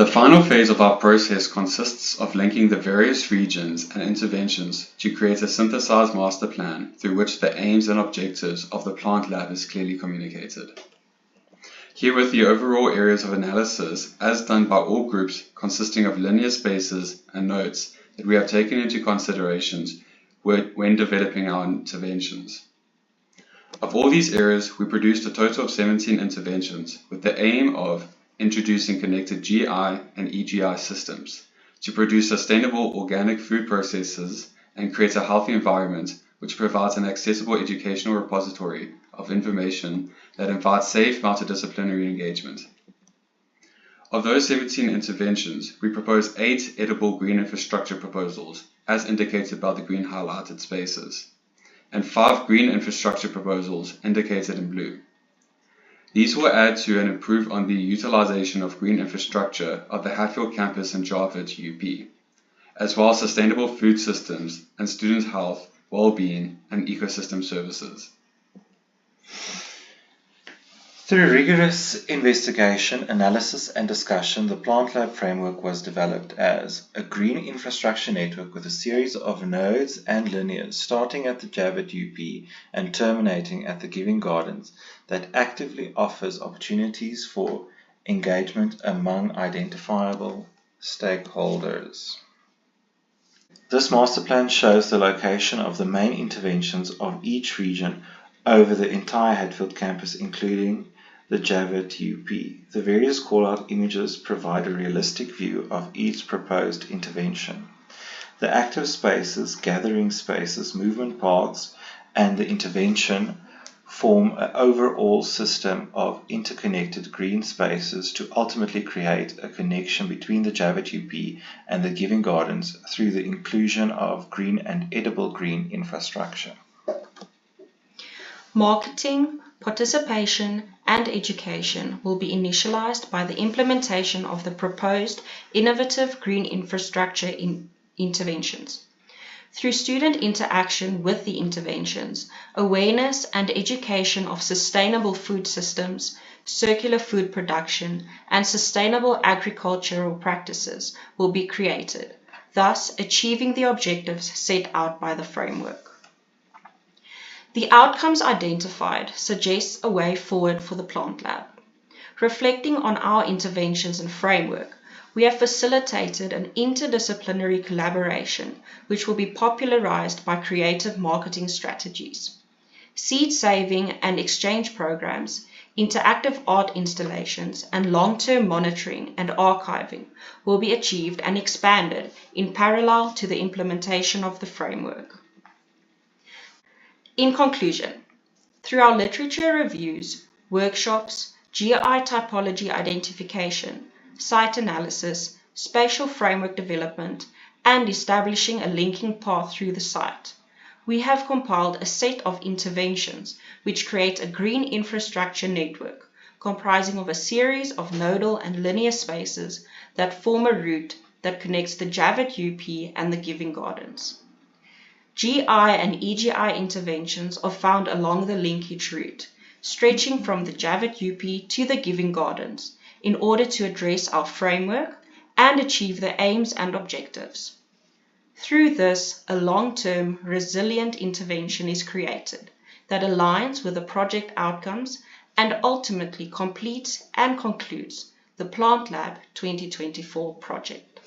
The final phase of our process consists of linking the various regions and interventions to create a synthesized master plan through which the aims and objectives of the plant lab is clearly communicated. Herewith the overall areas of analysis as done by all groups consisting of linear spaces and nodes that we have taken into considerations when developing our interventions. Of all these areas, we produced a total of 17 interventions with the aim of introducing connected GI and EGI systems to produce sustainable organic food processes and create a healthy environment which provides an accessible educational repository of information that invites safe multidisciplinary engagement. Of those 17 interventions, we propose 8 edible green infrastructure proposals, as indicated by the green highlighted spaces, and 5 green infrastructure proposals indicated in blue. These will add to and improve on the utilization of green infrastructure of the Hatfield campus and Javett UP, as well as sustainable food systems and student health, well-being, and ecosystem services. Through rigorous investigation, analysis, and discussion, the Plant Lab framework was developed as a green infrastructure network with a series of nodes and linears starting at the Javett UP and terminating at the Giving Gardens that actively offers opportunities for engagement among identifiable stakeholders. This master plan shows the location of the main interventions of each region over the entire Hatfield campus, including the Javett UP. The various call-out images provide a realistic view of each proposed intervention. The active spaces, gathering spaces, movement paths, and the intervention form an overall system of interconnected green spaces to ultimately create a connection between the Javett UP and the Giving Gardens through the inclusion of green and edible green infrastructure. Marketing, participation, and education will be initialized by the implementation of the proposed innovative green infrastructure interventions. Through student interaction with the interventions, awareness and education of sustainable food systems, circular food production, and sustainable agricultural practices will be created, thus achieving the objectives set out by the framework. The outcomes identified suggest a way forward for the Plant Lab. Reflecting on our interventions and framework, we have facilitated an interdisciplinary collaboration which will be popularized by creative marketing strategies. Seed saving and exchange programs, interactive art installations, and long-term monitoring and archiving will be achieved and expanded in parallel to the implementation of the framework. In conclusion, through our literature reviews, workshops, GI typology identification, site analysis, spatial framework development, and establishing a linking path through the site, we have compiled a set of interventions which create a green infrastructure network comprising of a series of nodal and linear spaces that form a route that connects the Javett UP and the Giving Gardens. GI and EGI interventions are found along the linkage route, stretching from the Javett UP to the Giving Gardens in order to address our framework and achieve the aims and objectives. Through this, a long-term, resilient intervention is created that aligns with the project outcomes and ultimately completes and concludes the Plant Lab 2024 project.